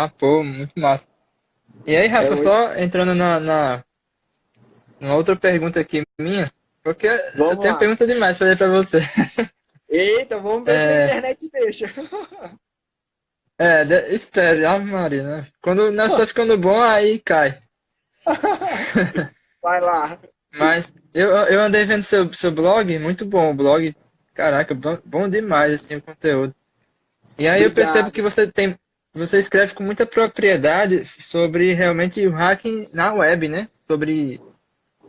Ah, pô, muito massa. E aí, É Rafa, muito... só entrando numa outra pergunta aqui minha, porque eu Vamos tenho lá. pergunta demais para fazer para você. Eita, vamos ver se a É, internet deixa. espere, Ave Maria, né? Quando o negócio tá ficando bom, aí cai. Vai lá. Mas eu andei vendo seu blog, muito bom o blog. Caraca, bom demais, assim, o conteúdo. E aí eu percebo que Obrigado. você escreve com muita propriedade sobre realmente o hacking na web, né? Sobre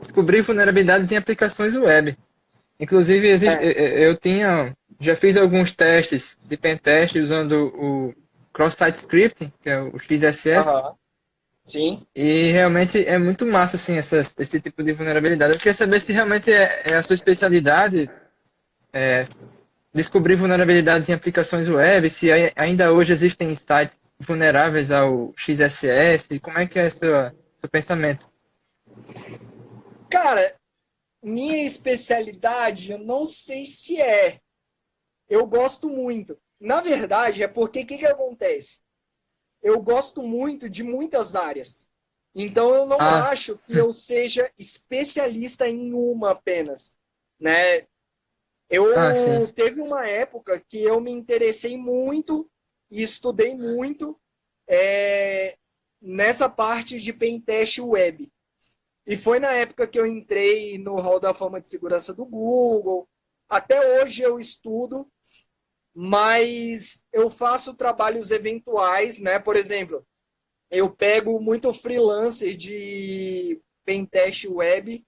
descobrir vulnerabilidades em aplicações web. Inclusive, É. já fiz alguns testes de pentest usando o Cross-Site Scripting, que é o XSS, Aham. Sim. e realmente é muito massa assim, esse tipo de vulnerabilidade. Eu queria saber se realmente é a sua especialidade descobrir vulnerabilidades em aplicações web, se ainda hoje existem sites vulneráveis ao XSS, como é que é seu pensamento? Cara, minha especialidade, eu não sei se é. Eu gosto muito. Na verdade, é porque o que acontece? Eu gosto muito de muitas áreas. Então, eu não Ah, acho que eu seja especialista em uma apenas, né? sim. Eu teve uma época que eu me interessei muito e estudei muito é, nessa parte de pentest web. E foi na época que eu entrei no Hall da Fama de Segurança do Google. Até hoje eu estudo, mas eu faço trabalhos eventuais, né? Por exemplo, eu pego muito freelancer de pentest web,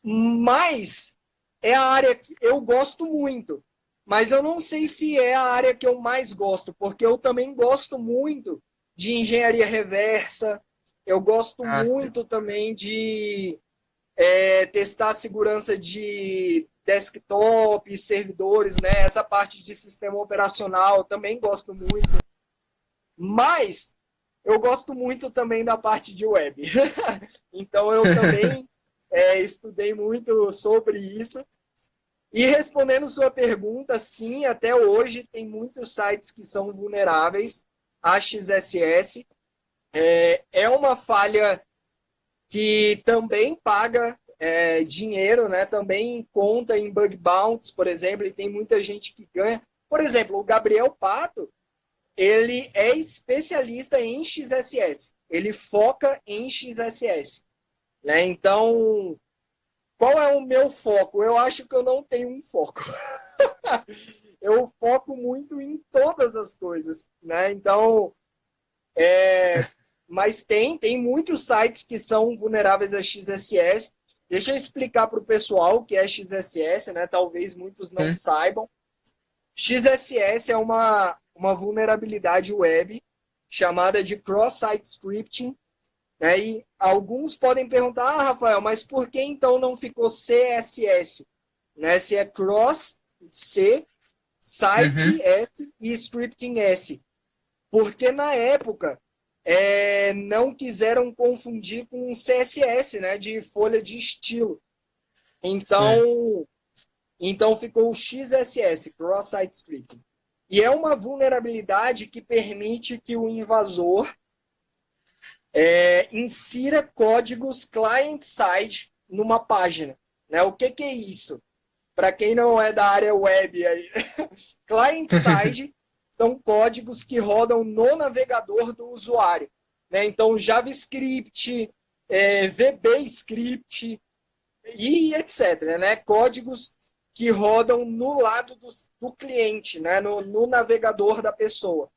mas é a área que eu gosto muito. Mas eu não sei se é a área que eu mais gosto, porque eu também gosto muito de engenharia reversa, eu gosto Sim. muito também de testar a segurança de desktop, servidores, né? Essa parte de sistema operacional também gosto muito. Mas eu gosto muito também da parte de web. Então eu também estudei muito sobre isso. E respondendo sua pergunta, sim, até hoje tem muitos sites que são vulneráveis a XSS. É uma falha que também paga dinheiro, né? Também conta em bug bounties, por exemplo, e tem muita gente que ganha. Por exemplo, o Gabriel Pato, ele é especialista em XSS. Ele foca em XSS, né? Então, qual é o meu foco? Eu acho que eu não tenho um foco. Eu foco muito em todas as coisas, né? Então, mas tem muitos sites que são vulneráveis a XSS. Deixa eu explicar para o pessoal o que é XSS, né? Talvez muitos não Sim. saibam. XSS é uma vulnerabilidade web chamada de cross-site scripting, né? E alguns podem perguntar, Rafael, mas por que então não ficou CSS? Né? Se é cross, C, Uhum. site S e scripting S. Porque na época não quiseram confundir com CSS, né? De folha de estilo. Sim. Então ficou o XSS, Cross-Site Scripting. E é uma vulnerabilidade que permite que o invasor insira códigos client-side numa página. Né? O que é isso? Para quem não é da área web, client-side são códigos que rodam no navegador do usuário. Né? Então, JavaScript, VBScript e etc. Né? Códigos que rodam no lado do cliente, né? no navegador da pessoa.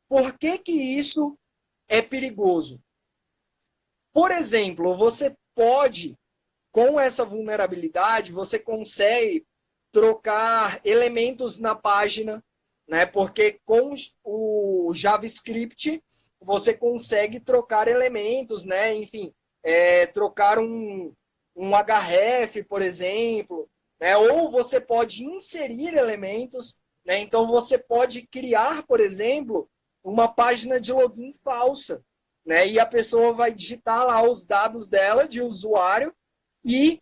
Por que isso é perigoso? Por exemplo, você pode, com essa vulnerabilidade, você consegue trocar elementos na página, né? Porque com o JavaScript você consegue trocar elementos, né? Enfim, trocar um href, por exemplo, né? Ou você pode inserir elementos, né? Então você pode criar, por exemplo, uma página de login falsa, né? E a pessoa vai digitar lá os dados dela de usuário e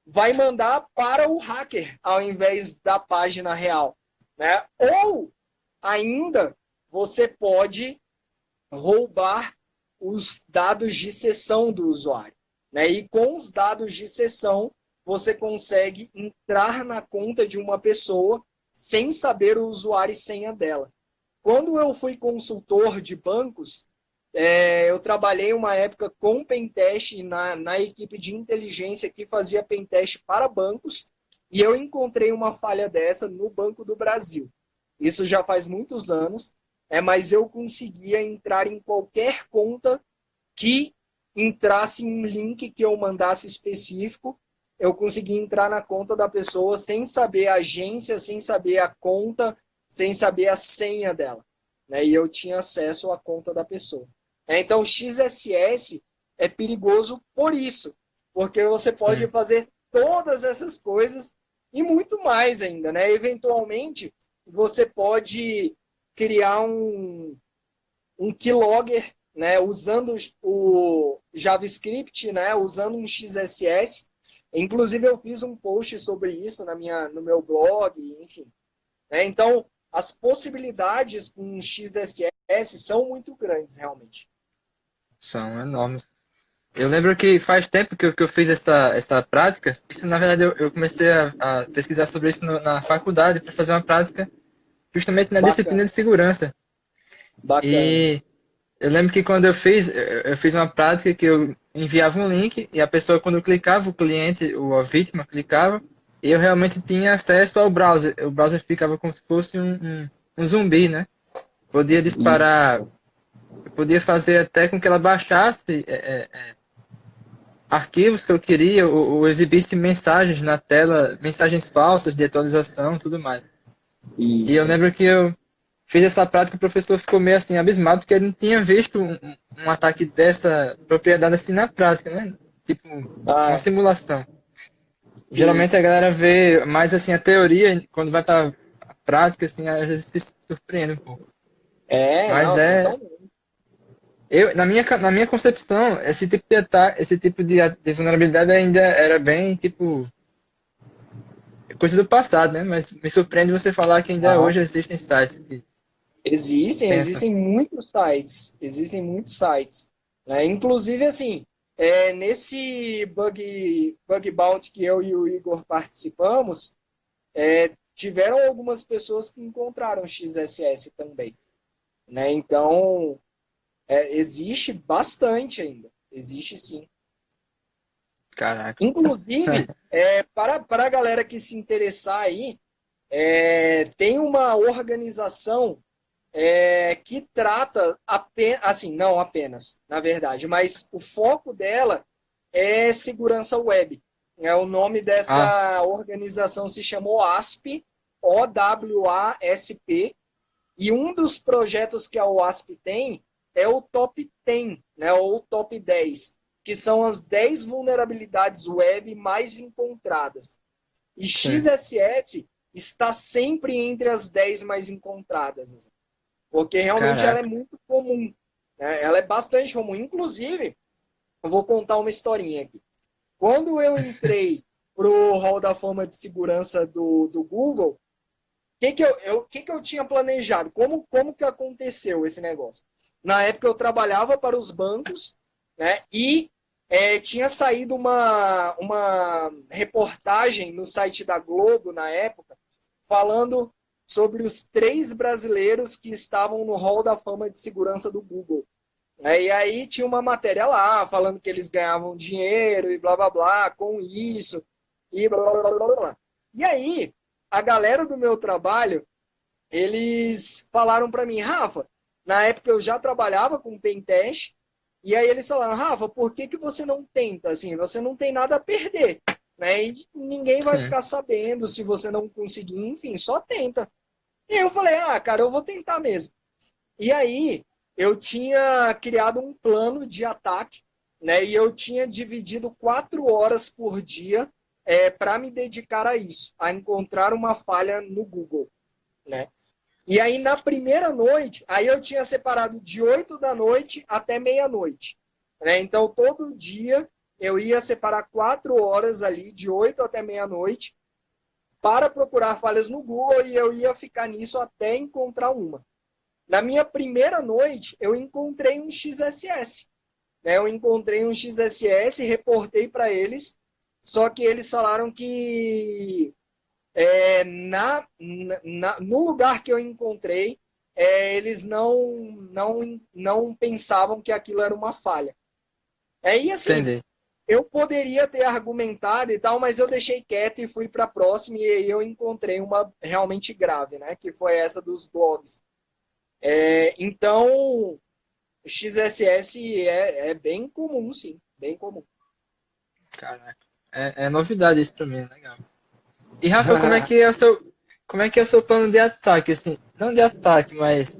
vai mandar para o hacker ao invés da página real, né? Ou ainda você pode roubar os dados de sessão do usuário, né? E com os dados de sessão, você consegue entrar na conta de uma pessoa sem saber o usuário e senha dela. Quando eu fui consultor de bancos, eu trabalhei uma época com pentest na equipe de inteligência que fazia pentest para bancos, e eu encontrei uma falha dessa no Banco do Brasil. Isso já faz muitos anos, mas eu conseguia entrar em qualquer conta que entrasse um link que eu mandasse específico. Eu conseguia entrar na conta da pessoa sem saber a agência, sem saber a conta, sem saber a senha dela, né? E eu tinha acesso à conta da pessoa. Então, o XSS é perigoso por isso, porque você pode fazer todas essas coisas e muito mais ainda, né? Eventualmente, você pode criar um keylogger, né? Usando o JavaScript, né? Usando um XSS. Inclusive, eu fiz um post sobre isso no meu blog, enfim. Então, as possibilidades com XSS são muito grandes, realmente. São enormes. Eu lembro que faz tempo que eu fiz essa prática. Isso, na verdade, eu comecei a pesquisar sobre isso na faculdade para fazer uma prática justamente na disciplina Bacana, de segurança. bacana. E eu lembro que quando eu fiz uma prática que eu enviava um link e a pessoa, quando clicava, o cliente, ou a vítima, clicava, e eu realmente tinha acesso ao browser. O browser ficava como se fosse um zumbi, né? Podia E, disparar, eu podia fazer até com que ela baixasse arquivos que eu queria, ou exibisse mensagens na tela, mensagens falsas de atualização, tudo mais. E eu isso. lembro que eu fiz essa prática, o professor ficou meio assim abismado, porque ele não tinha visto um ataque dessa propriedade assim na prática, né? Tipo, uma Ah, simulação. sim. Geralmente a galera vê mais assim a teoria, quando vai para a prática, assim, às vezes se surpreende um pouco. Mas Não, é, totalmente. na minha concepção, esse tipo de ataque, esse tipo de vulnerabilidade ainda era bem, tipo, coisa do passado, né? Mas me surpreende você falar que ainda Aham. hoje existem sites que Existem, tem essa. existem muitos sites. Existem muitos sites. Né? Inclusive, assim, nesse bug bounty que eu e o Igor participamos, tiveram algumas pessoas que encontraram XSS também. Né? Então, existe bastante ainda. Existe sim. Caraca. Inclusive, para a galera que se interessar aí, tem uma organização que trata apenas, assim, não apenas, na verdade, mas o foco dela é segurança web. O nome Ah, dessa organização se chamou OWASP, OWASP, e um dos projetos que a OWASP tem é o Top 10, né, ou o Top 10, que são as 10 vulnerabilidades web mais encontradas. E sim. XSS está sempre entre as 10 mais encontradas, porque realmente ela é Caraca. muito comum. Né? Ela é bastante comum. Inclusive, eu vou contar uma historinha aqui. Quando eu entrei para o Hall da Fama de Segurança do Google, o que eu tinha planejado? Como que aconteceu esse negócio? Na época eu trabalhava para os bancos, né, e tinha saído uma reportagem no site da Globo, na época, falando sobre os 3 brasileiros que estavam no Hall da Fama de Segurança do Google. E aí tinha uma matéria lá, falando que eles ganhavam dinheiro e blá, blá, blá, com isso, e blá, blá, blá, blá, blá. E aí, a galera do meu trabalho, eles falaram para mim, Rafa, na época eu já trabalhava com pentest, e aí eles falaram, Rafa, por que você não tenta? Assim, você não tem nada a perder, né? E ninguém vai Sim. ficar sabendo se você não conseguir, enfim, só tenta. E eu falei, cara, eu vou tentar mesmo. E aí, eu tinha criado um plano de ataque, né? E eu tinha dividido 4 horas por dia para me dedicar a isso, a encontrar uma falha no Google, né? E aí, na primeira noite, aí eu tinha separado de 8 da noite até meia-noite. Né? Então, todo dia eu ia separar 4 horas ali, de 8 até meia-noite, para procurar falhas no Google e eu ia ficar nisso até encontrar uma. Na minha primeira noite, eu encontrei um XSS. Né? Eu encontrei um XSS, reportei para eles, só que eles falaram que no lugar que eu encontrei, eles não pensavam que aquilo era uma falha. E assim, Entendi. eu poderia ter argumentado e tal, mas eu deixei quieto e fui para a próxima e aí eu encontrei uma realmente grave, né? Que foi essa dos blogs. Então, XSS é bem comum, sim, bem comum. Caraca. É novidade isso pra mim, legal. E Rafa, como é que é o seu plano de ataque, assim? Não de ataque, mas,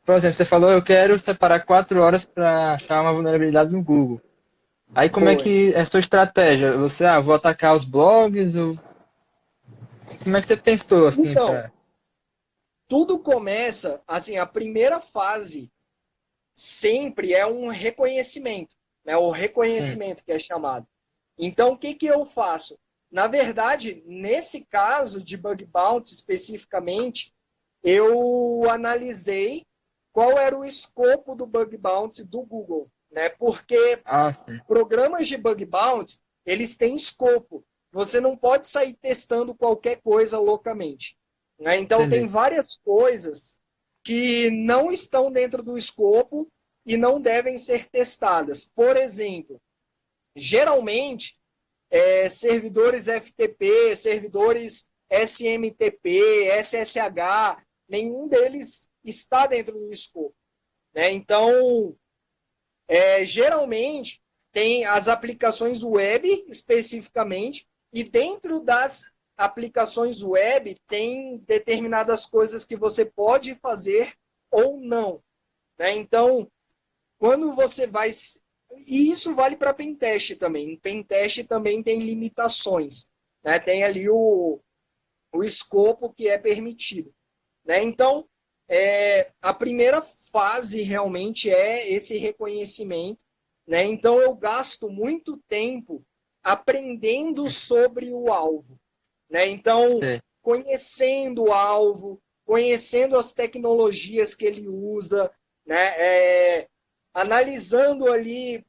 por exemplo, você falou, eu quero separar 4 horas para achar uma vulnerabilidade no Google. Aí como é Foi. que é a sua estratégia? Você, vou atacar os blogs, ou como é que você pensou, assim, Então, pra... tudo começa, assim, a primeira fase sempre é um reconhecimento, né? O Sim, reconhecimento que é chamado. Então, o que eu faço? Na verdade, nesse caso de bug bounty especificamente, eu analisei qual era o escopo do bug bounty do Google, né? Porque sim, programas de bug bounty, eles têm escopo. Você não pode sair testando qualquer coisa loucamente. Né? Então, tem entendi. várias coisas que não estão dentro do escopo e não devem ser testadas. Por exemplo, geralmente, servidores FTP, servidores SMTP, SSH, nenhum deles está dentro do escopo. Né? Então, geralmente, tem as aplicações web especificamente, e dentro das aplicações web tem determinadas coisas que você pode fazer ou não. Né? Então, quando você vai... E isso vale para pentest também. Pentest também tem limitações. Né? Tem ali o escopo que é permitido. Né? Então, a primeira fase realmente é esse reconhecimento. Né? Então, eu gasto muito tempo aprendendo sobre o alvo. Né? Então, Sei. conhecendo o alvo, conhecendo as tecnologias que ele usa, né? Analisando ali.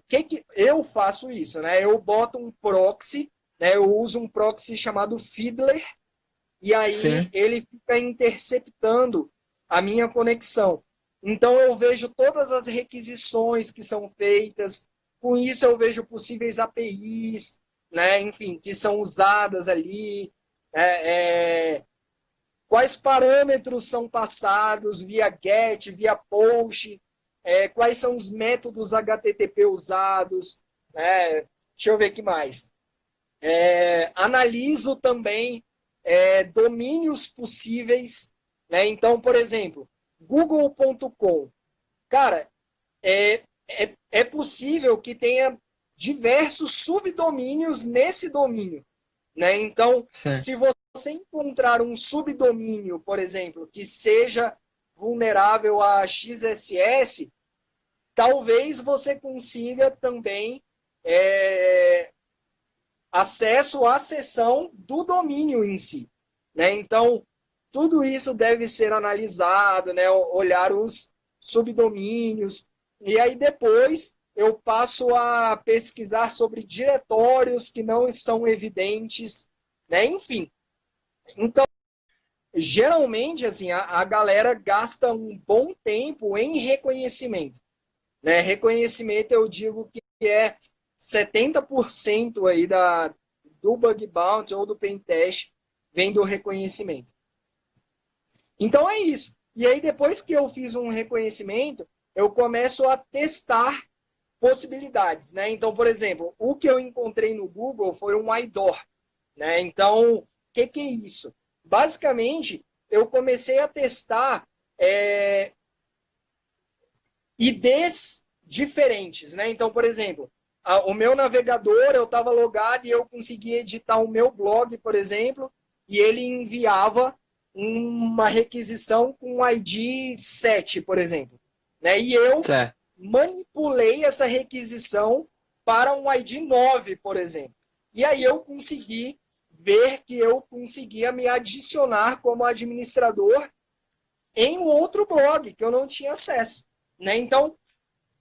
Que eu faço isso? Né? Eu boto um proxy, né? Eu uso um proxy chamado Fiddler, e aí Sim, ele fica interceptando a minha conexão. Então eu vejo todas as requisições que são feitas, com isso eu vejo possíveis APIs, né, enfim, que são usadas ali, quais parâmetros são passados via GET, via POST, quais são os métodos HTTP usados, né, deixa eu ver aqui mais. Analiso também domínios possíveis. Né? Então, por exemplo, google.com. Cara, é possível que tenha diversos subdomínios nesse domínio. Né? Então, sim. se você encontrar um subdomínio, por exemplo, que seja vulnerável a XSS, talvez você consiga também acesso à seção do domínio em si. Né? Então, tudo isso deve ser analisado, né? Olhar os subdomínios, e aí depois eu passo a pesquisar sobre diretórios que não são evidentes, né? Enfim. Então, geralmente, assim, a galera gasta um bom tempo em reconhecimento. Né? Reconhecimento, eu digo que é 70% aí do bug bounty ou do pentest vem do reconhecimento. Então é isso. E aí, depois que eu fiz um reconhecimento, eu começo a testar possibilidades. Né? Então, por exemplo, o que eu encontrei no Google foi um IDOR. Né? Então, o que é isso? Basicamente, eu comecei a testar IDs diferentes. Né? Então, por exemplo, o meu navegador, eu estava logado e eu conseguia editar o meu blog, por exemplo, e ele enviava uma requisição com ID 7, por exemplo. Né? E eu Certo. manipulei essa requisição para um ID 9, por exemplo. E aí eu consegui ver que eu conseguia me adicionar como administrador em um outro blog que eu não tinha acesso, né? Então,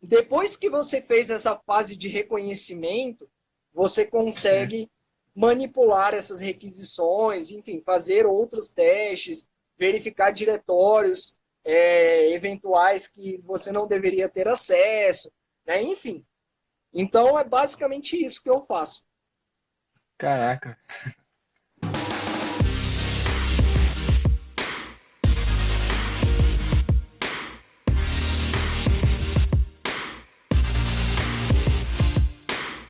depois que você fez essa fase de reconhecimento, você consegue manipular essas requisições, enfim, fazer outros testes, verificar diretórios eventuais que você não deveria ter acesso, né? Enfim. Então, é basicamente isso que eu faço. Caraca.